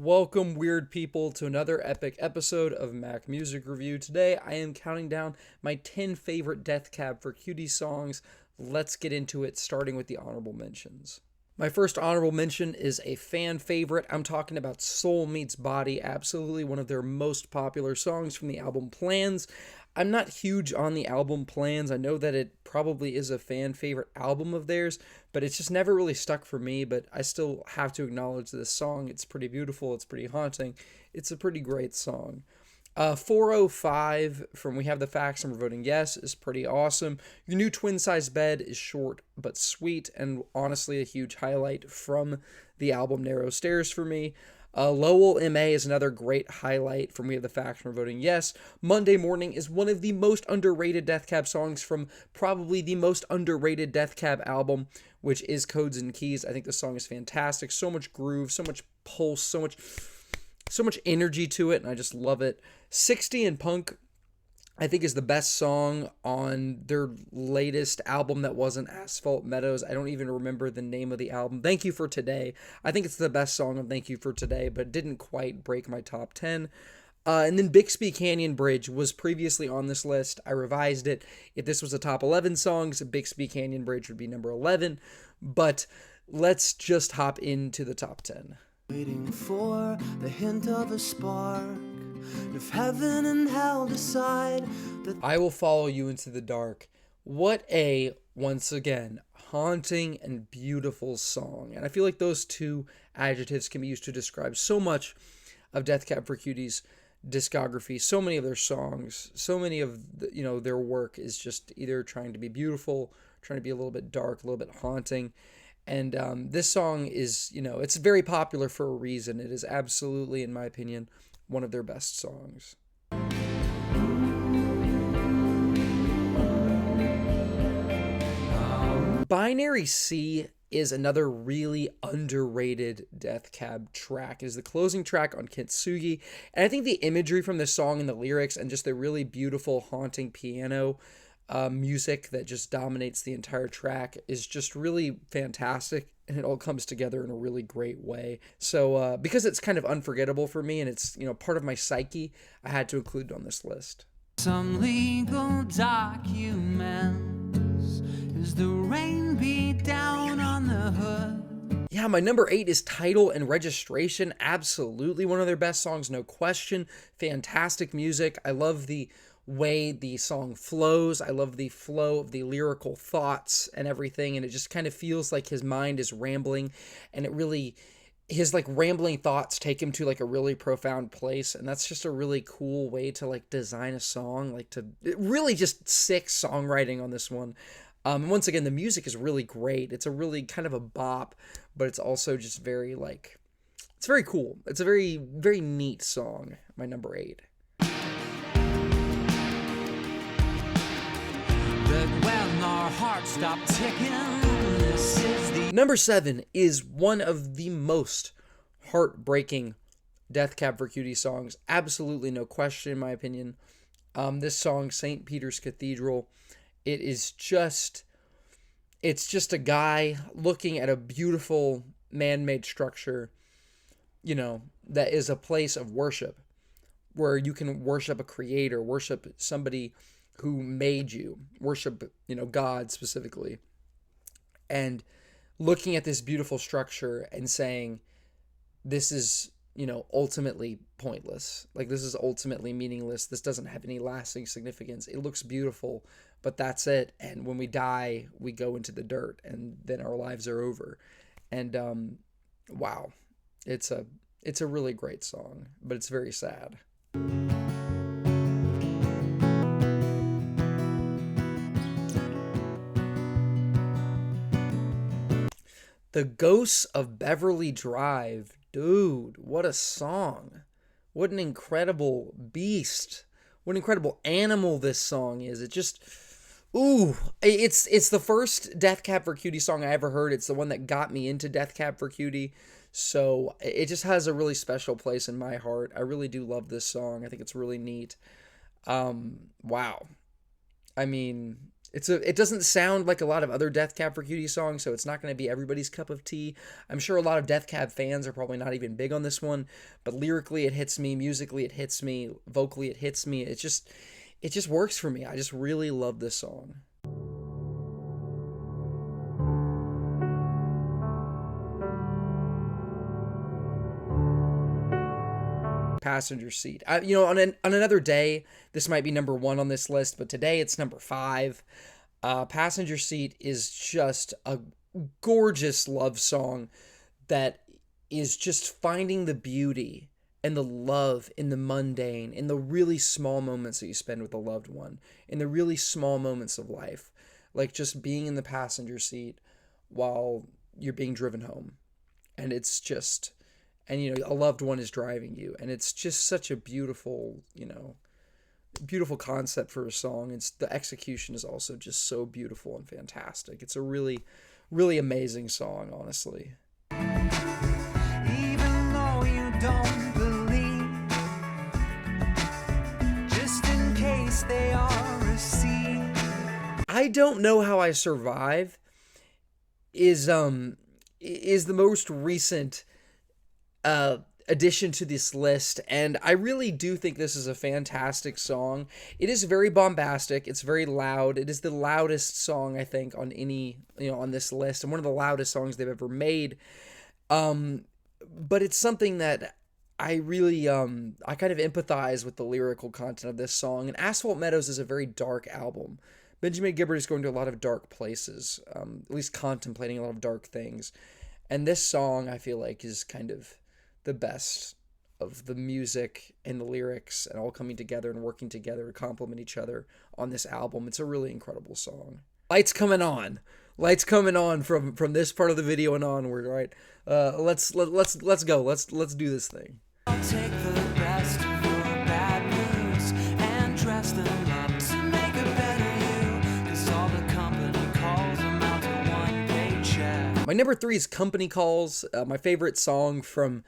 Welcome, weird people, to another epic episode of Mac Music Review. Today, I am counting down my 10 favorite Death Cab for Cutie songs. Let's get into it, starting with the honorable mentions. My first honorable mention is a fan favorite. I'm talking about Soul Meets Body, absolutely one of their most popular songs from the album Plans. I'm not huge on the album Plans. I know that it probably is a fan favorite album of theirs, but it's just never really stuck for me. But I still have to acknowledge this song. It's pretty beautiful. It's pretty haunting. It's a pretty great song. 405 from We Have the Facts and We're Voting Yes is pretty awesome. Your New Twin Size Bed is short but sweet and honestly a huge highlight from the album Narrow Stairs for me. Lowell M.A. is another great highlight from We Have the Facts and We're Voting Yes. Monday Morning is one of the most underrated Death Cab songs from probably the most underrated Death Cab album, which is Codes and Keys. I think the song is fantastic. So much groove, so much pulse, so much energy to it, and I just love it. 60 and Punk, I think, is the best song on their latest album that wasn't Asphalt Meadows. I don't even remember the name of the album. Thank You for Today. I think it's the best song on Thank You for Today, but it didn't quite break my top 10. And then Bixby Canyon Bridge was previously on this list. I revised it. If this was a top 11 songs, Bixby Canyon Bridge would be number 11. But let's just hop into the top 10. Waiting for the hint of a spark. If heaven and hell decide that I Will Follow You Into the Dark. What a, once again, haunting and beautiful song. And I feel like those two adjectives can be used to describe so much of Death Cab for Cutie's discography. So many of their songs, so many of their work is just either trying to be beautiful, trying to be a little bit dark, a little bit haunting. And this song is, it's very popular for a reason. It is absolutely, in my opinion, one of their best songs. Binary Sea is another really underrated Death Cab track. It is the closing track on Kintsugi. And I think the imagery from this song and the lyrics and just the really beautiful, haunting piano music that just dominates the entire track is just really fantastic, and it all comes together in a really great way. So because it's kind of unforgettable for me and it's part of my psyche, I had to include it on this list. some legal documents, is the rain beat down on the hood? Yeah, my number 8 is Title and Registration. Absolutely one of their best songs, no question. Fantastic music. I love the way the song flows. I love the flow of the lyrical thoughts and everything, and it just kind of feels like his mind is rambling, and his rambling thoughts take him to a really profound place, and that's just a really cool way to design a song, really just sick songwriting on this one. And once again, the music is really great. It's a really kind of a bop, but it's also just very it's very cool. It's a very, very neat song. My number 8. When our hearts stop ticking, this is the Number 7 is one of the most heartbreaking Death Cab for Cutie songs. Absolutely no question, in my opinion. This song, St. Peter's Cathedral, it's just a guy looking at a beautiful man-made structure, that is a place of worship, where you can worship a creator, worship somebody who made you, worship, God specifically. And looking at this beautiful structure and saying, this is, ultimately pointless. This is ultimately meaningless. This doesn't have any lasting significance. It looks beautiful, but that's it. And when we die, we go into the dirt, and then our lives are over. And wow, it's a really great song, but it's very sad. The Ghosts of Beverly Drive. Dude, what a song. What an incredible beast. What an incredible animal this song is. It just, it's the first Death Cab for Cutie song I ever heard. It's the one that got me into Death Cab for Cutie. So it just has a really special place in my heart. I really do love this song. I think it's really neat. Wow. I mean, It doesn't sound like a lot of other Death Cab for Cutie songs, so it's not going to be everybody's cup of tea. I'm sure a lot of Death Cab fans are probably not even big on this one, but lyrically it hits me, musically it hits me, vocally it hits me. It just works for me. I just really love this song. Passenger Seat. On another day, this might be number 1 on this list, but today it's number 5. Passenger Seat is just a gorgeous love song that is just finding the beauty and the love in the mundane, in the really small moments that you spend with a loved one, in the really small moments of life, like just being in the passenger seat while you're being driven home. And it's just, and a loved one is driving you, and it's just such a beautiful, beautiful concept for a song. It's the execution is also just so beautiful and fantastic. It's a really, really amazing song, honestly. Even though you don't believe, just in case they are received. I Don't Know How I Survive is the most recent addition to this list, and I really do think this is a fantastic song. It is very bombastic, it's very loud. It is the loudest song, I think, on on this list, and one of the loudest songs they've ever made. But it's something that I really I kind of empathize with the lyrical content of this song. And Asphalt Meadows is a very dark album. Benjamin Gibbard is going to a lot of dark places, at least contemplating a lot of dark things. And this song, I feel like, is kind of the best of the music and the lyrics and all coming together and working together to complement each other on this album. It's a really incredible song. Lights coming on from this part of the video and onward, right? Let's go. Let's do this thing. I'll take the best of your bad news and dress them up to make a better you, 'cause all the company calls amount to one paycheck. My number 3 is Company Calls, my favorite song from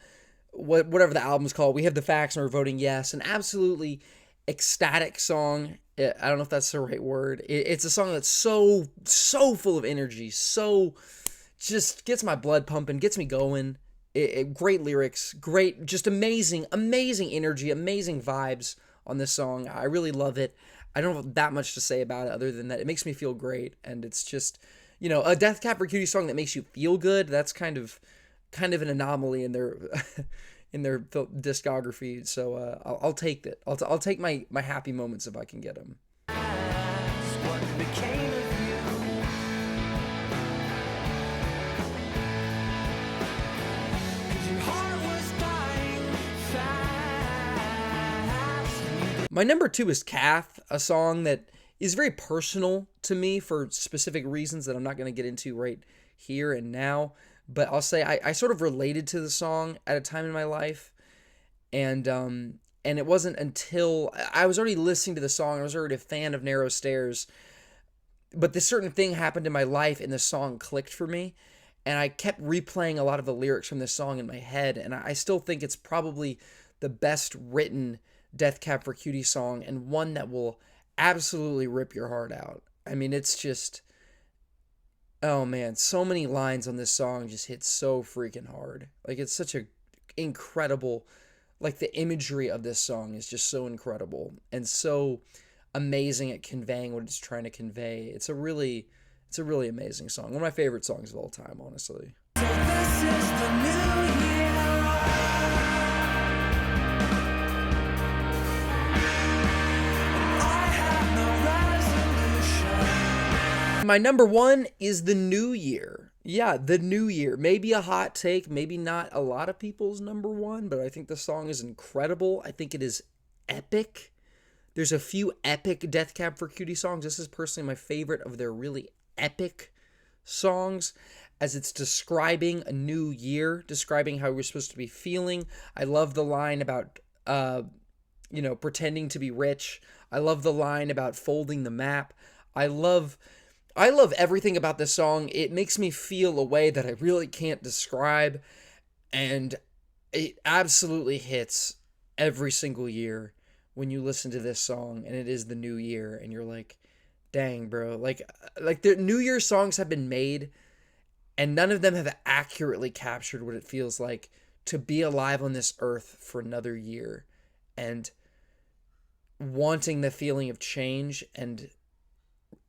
whatever the album's called. We have the facts and we're voting yes. An absolutely ecstatic song. I don't know if that's the right word. It's a song that's so full of energy, so just gets my blood pumping, gets me going. Great lyrics, great, just amazing energy, amazing vibes on this song. I really love it. I don't have that much to say about it other than that it makes me feel great, and it's just, a Death Cab for Cutie song that makes you feel good. That's kind of an anomaly in their in their discography. So I'll take it. I'll take my happy moments if I can get them. What became of you? 'Cause your heart was dying fast. My number 2 is Kath, a song that is very personal to me for specific reasons that I'm not going to get into right here and now. But I'll say I sort of related to the song at a time in my life, and it wasn't until I was already listening to the song, I was already a fan of Narrow Stairs, but this certain thing happened in my life and the song clicked for me, and I kept replaying a lot of the lyrics from this song in my head, and I still think it's probably the best written Death Cab for Cutie song, and one that will absolutely rip your heart out. I mean, it's just... Oh man, so many lines on this song just hit so freaking hard. Like, it's such a incredible, like, the imagery of this song is just so incredible and so amazing at conveying what it's trying to convey. It's a really amazing song. One of my favorite songs of all time, honestly. So this is the new year. I have no resolution. My number 1 is The New Year. Yeah, The New Year. Maybe a hot take, maybe not a lot of people's number 1, but I think the song is incredible. I think it is epic. There's a few epic Death Cab for Cutie songs. This is personally my favorite of their really epic songs, as it's describing a new year, describing how we're supposed to be feeling. I love the line about, pretending to be rich. I love the line about folding the map. I love everything about this song. It makes me feel a way that I really can't describe, and it absolutely hits every single year when you listen to this song, and it is the new year, and you're like, Dang, bro. Like the New Year songs have been made, and none of them have accurately captured what it feels like to be alive on this earth for another year and wanting the feeling of change and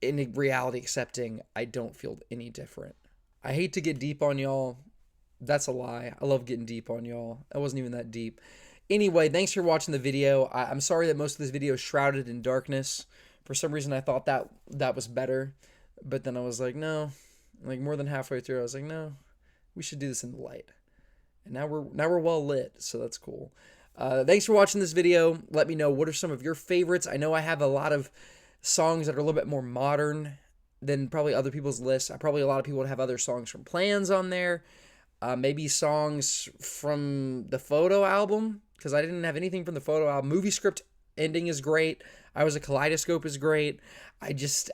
in reality accepting I don't feel any different. I hate to get deep on y'all. That's a lie. I love getting deep on y'all. That wasn't even that deep. Anyway, thanks for watching the video. I'm sorry that most of this video is shrouded in darkness. For some reason, I thought that was better. But then I was like, no. Like, more than halfway through, I was like, no. We should do this in the light. And now we're well lit, so that's cool. Thanks for watching this video. Let me know, what are some of your favorites? I know I have a lot of songs that are a little bit more modern than probably other people's lists. Probably a lot of people would have other songs from Plans on there. Maybe songs from the Photo album, because I didn't have anything from the Photo album. Movie Script ending is great. I Was a Kaleidoscope is great. I just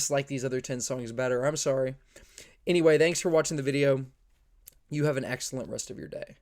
like these other 10 songs better. I'm sorry. Anyway, thanks for watching the video. You have an excellent rest of your day.